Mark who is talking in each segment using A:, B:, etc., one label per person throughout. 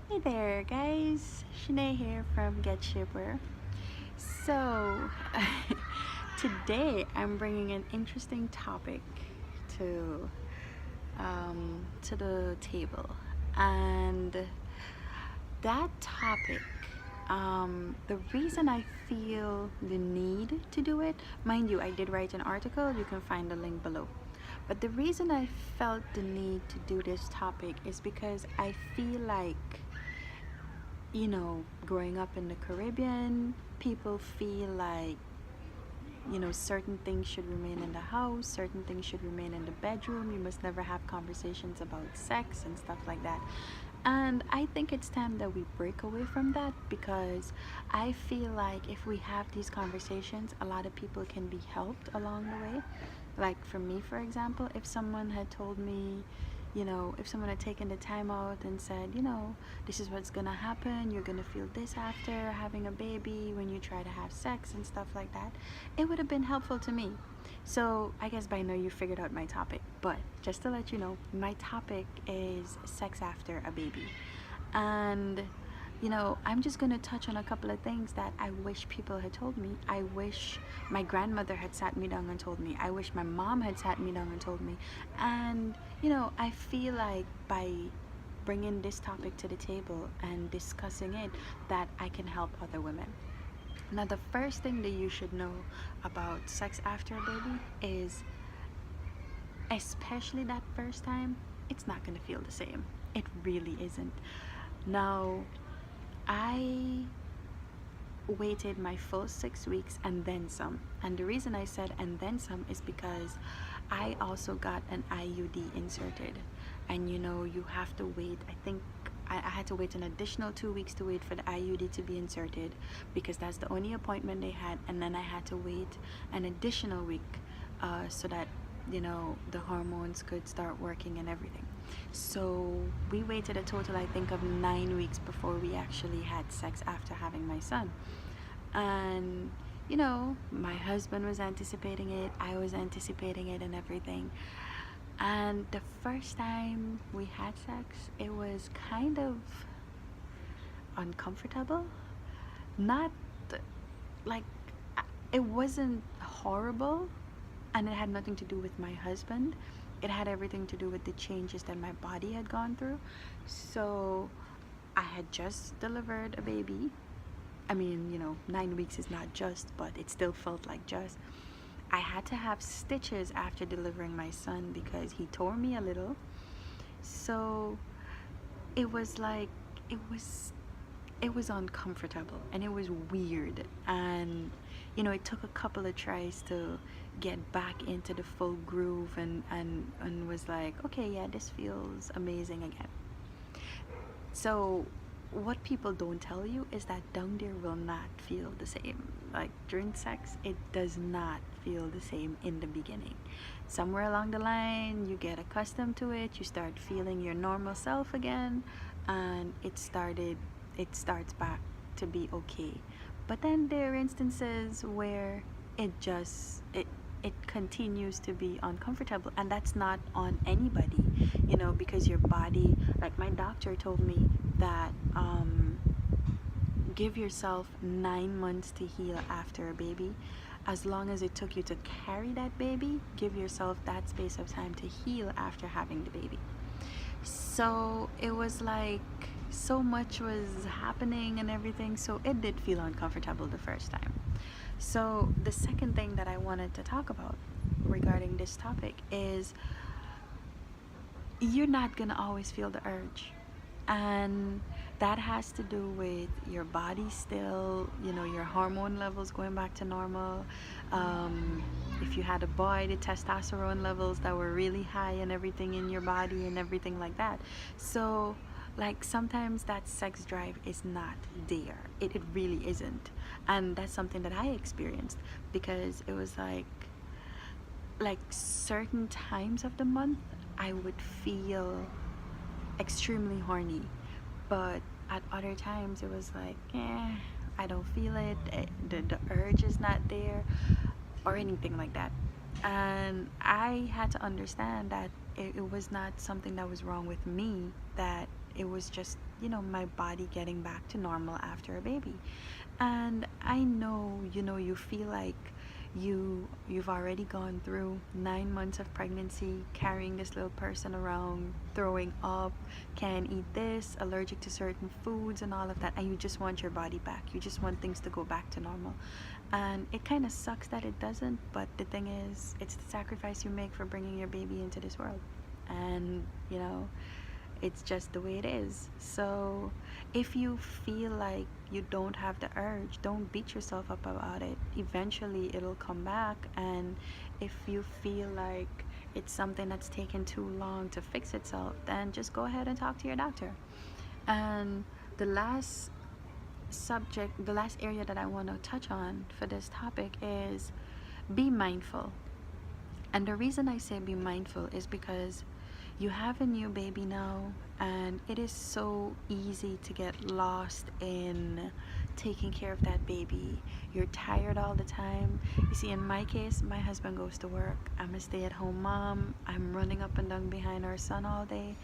A: Hey there, guys. Shanae here from Get Shipper. So, today I'm bringing an interesting topic to to the table, and that topic. The reason I feel the need to do it, mind you, I did write an article. You can find the link below. But the reason I felt the need to do this topic is because I feel like growing up in the Caribbean, people feel like, certain things should remain in the house, certain things should remain in the bedroom. You must never have conversations about sex and stuff like that. And I think it's time that we break away from that because I feel like if we have these conversations, a lot of people can be helped along the way. Like for me, for example, if someone had told me, if someone had taken the time out and said, this is what's gonna happen, you're gonna feel this after having a baby when you try to have sex and stuff like that, it would have been helpful to me. So I guess by now you figured out my topic, but just to let you know, my topic is sex after a baby. And I'm just going to touch on a couple of things that I wish people had told me. I wish my grandmother had sat me down and told me. I wish my mom had sat me down and told me. And I feel like by bringing this topic to the table and discussing it, that I can help other women. Now, the first thing that you should know about sex after a baby is, especially that first time, it's not going to feel the same. It really isn't. Now, I waited my full 6 weeks and then some. And the reason I said and then some is because I also got an IUD inserted. And you have to wait. I think I had to wait an additional 2 weeks to wait for the IUD to be inserted because that's the only appointment they had. And then I had to wait an additional week so that the hormones could start working and everything. So we waited a total, I think, of 9 weeks before we actually had sex after having my son. And my husband was anticipating it, I was anticipating it and everything. And the first time we had sex, it was kind of uncomfortable. Not like, it wasn't horrible, and it had nothing to do with my husband. It had everything to do with the changes that my body had gone through. So I had just delivered a baby. I mean, 9 weeks is not just, but it still felt like just. I had to have stitches after delivering my son because he tore me a little. So it was like, it was it was uncomfortable and it was weird, and it took a couple of tries to get back into the full groove, and was like, okay, yeah, this feels amazing again. So what people don't tell you is that down there will not feel the same. Like during sex, it does not feel the same in the beginning. Somewhere along the line, you get accustomed to it, you start feeling your normal self again, and it starts back to be okay. But then there are instances where it continues to be uncomfortable, and that's not on anybody, because your body, like my doctor told me that give yourself 9 months to heal after a baby. As long as it took you to carry that baby, give yourself that space of time to heal after having the baby. So it was like so much was happening and everything, so it did feel uncomfortable the first time. So the second thing that I wanted to talk about regarding this topic is, you're not gonna always feel the urge, and that has to do with your body still, your hormone levels going back to normal. If you had a boy, the testosterone levels that were really high and everything in your body and everything like that. So like sometimes that sex drive is not there. It really isn't. And that's something that I experienced, because it was like certain times of the month I would feel extremely horny, but at other times it was like, I don't feel it. The urge is not there or anything like that. And I had to understand that it was not something that was wrong with me, that it was just, my body getting back to normal after a baby. And I know, you feel like you've already gone through 9 months of pregnancy, carrying this little person around, throwing up, can't eat this, allergic to certain foods and all of that, and you just want your body back. You just want things to go back to normal. And it kind of sucks that it doesn't, but the thing is, it's the sacrifice you make for bringing your baby into this world. And, it's just the way it is. So if you feel like you don't have the urge, don't beat yourself up about it. Eventually it'll come back. And if you feel like it's something that's taken too long to fix itself, then just go ahead and talk to your doctor. And the last the last area that I want to touch on for this topic is be mindful. And the reason I say be mindful is because you have a new baby now, and it is so easy to get lost in taking care of that baby. You're tired all the time. You see, in my case, my husband goes to work. I'm a stay-at-home mom. I'm running up and down behind our son all day.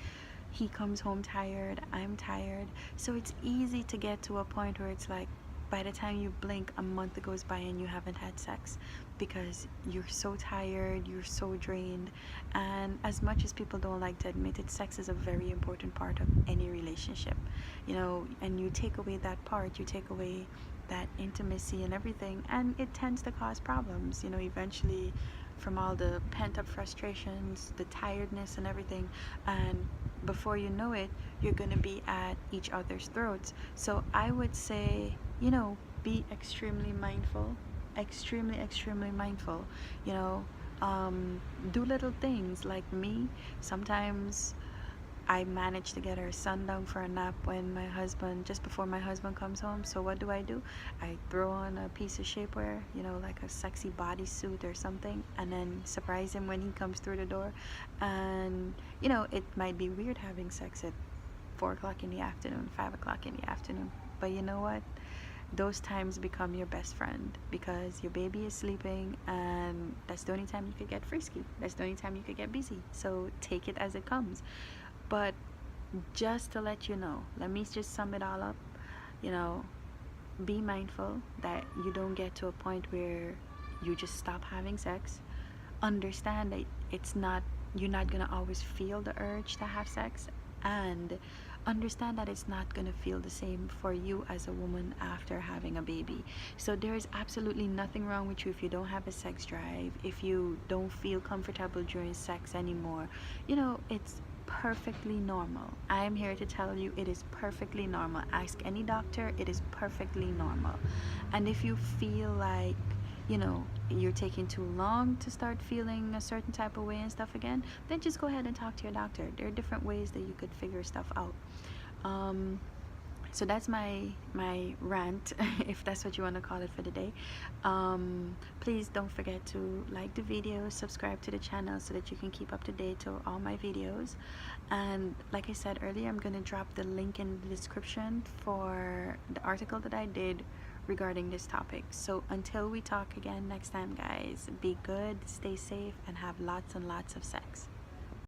A: He comes home tired. I'm tired. So it's easy to get to a point where it's like, by the time you blink, a month goes by and you haven't had sex because you're so tired, you're so drained. And as much as people don't like to admit it, sex is a very important part of any relationship, and you take away that part, you take away that intimacy and everything, and it tends to cause problems, eventually, from all the pent up frustrations, the tiredness, and everything. And before you know it, you're going to be at each other's throats. So I would say, be extremely mindful, extremely mindful. You know, do little things like me. Sometimes I manage to get our son down for a nap just before my husband comes home. So what do? I throw on a piece of shapewear, like a sexy bodysuit or something, and then surprise him when he comes through the door. And, it might be weird having sex at 4 o'clock in the afternoon, 5 o'clock in the afternoon. But you know what? Those times become your best friend because your baby is sleeping, and that's the only time you could get frisky. That's the only time you could get busy. So take it as it comes. But just to let you know, let me just sum it all up. You know, be mindful that you don't get to a point where you just stop having sex. Understand that you're not gonna always feel the urge to have sex, and understand that it's not gonna feel the same for you as a woman after having a baby. So there is absolutely nothing wrong with you if you don't have a sex drive, if you don't feel comfortable during sex anymore. It's perfectly normal. I am here to tell you it is perfectly normal. Ask any doctor, it is perfectly normal. And if you feel like you're taking too long to start feeling a certain type of way and stuff again, then just go ahead and talk to your doctor. There are different ways that you could figure stuff out. So that's my rant, if that's what you want to call it, for the day. Please don't forget to like the video, subscribe to the channel so that you can keep up to date to all my videos. And like I said earlier, I'm going to drop the link in the description for the article that I did regarding this topic. So until we talk again next time, guys, be good, stay safe, and have lots and lots of sex.